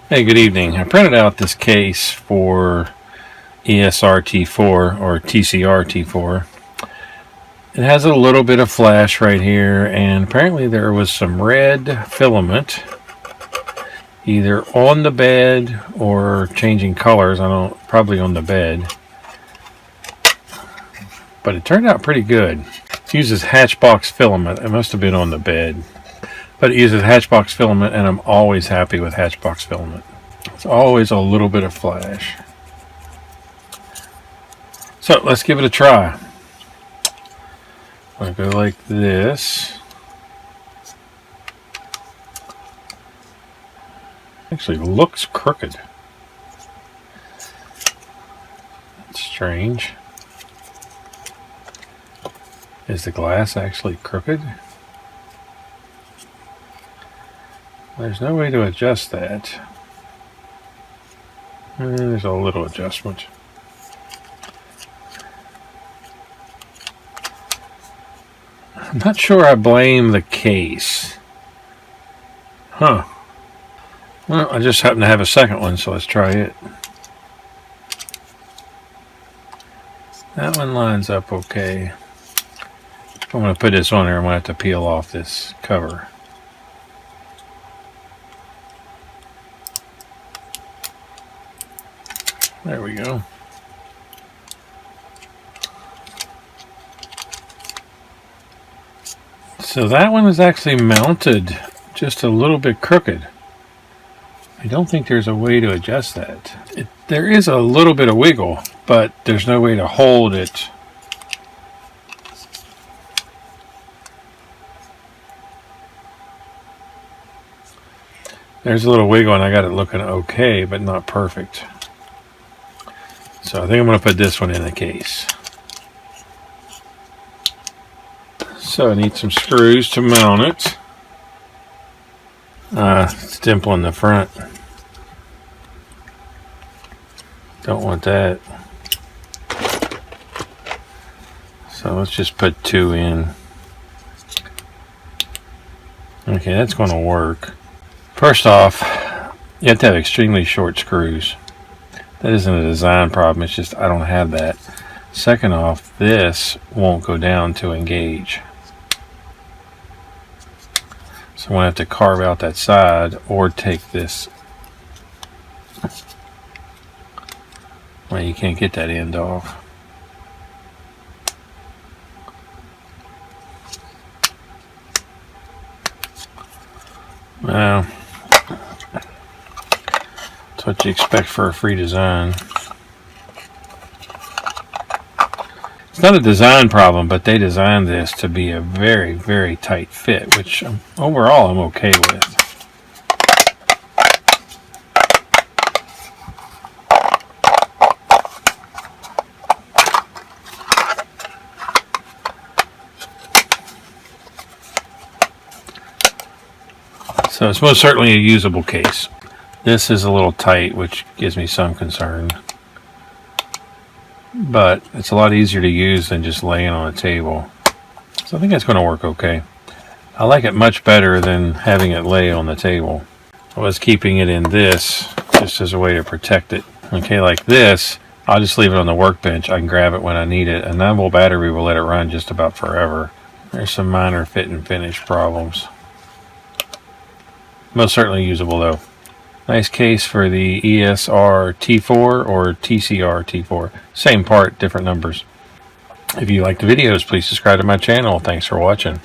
Hey, good evening. I printed out this case for ESR T4 or TCR T4. It has a little bit of flash right here, and apparently there was some red filament either on the bed or changing colors. Probably on the bed. But it turned out pretty good. It uses Hatchbox filament. It must have been on the bed. But it uses Hatchbox filament, and I'm always happy with Hatchbox filament. It's always a little bit of flash. So let's give it a try. I'm going to go like this. Actually looks crooked. That's strange. Is the glass actually crooked? There's no way to adjust that. There's a little adjustment. I'm not sure I blame the case. Well, I just happen to have a second one, so let's try it. That one lines up okay. If I'm going to put this on there, I'm going to have to peel off this cover. There we go. So that one is actually mounted just a little bit crooked. I don't think there's a way to adjust that. There is a little bit of wiggle, but there's no way to hold it. There's a little wiggle, and I got it looking okay, but not perfect. So I think I'm going to put this one in the case. So I need some screws to mount it. It's dimple in the front. Don't want that. So let's just put 2 in. Okay, that's going to work. First off, you have to have extremely short screws. That isn't a design problem, it's just I don't have that. Second off, this won't go down to engage. So I'm going to have to carve out that side or take this. Well, you can't get that end off. Well, that's what you expect for a free design. It's not a design problem, but they designed this to be a very, very tight fit, which overall I'm okay with. So it's most certainly a usable case. This is a little tight, which gives me some concern. But it's a lot easier to use than just laying on a table. So I think that's going to work okay. I like it much better than having it lay on the table. I was keeping it in this just as a way to protect it. Okay, like this, I'll just leave it on the workbench. I can grab it when I need it. A 9-volt battery will let it run just about forever. There's some minor fit and finish problems. Most certainly usable though. Nice case for the ESR T4 or TCR T4. Same part, different numbers. If you like the videos, please subscribe to my channel. Thanks for watching.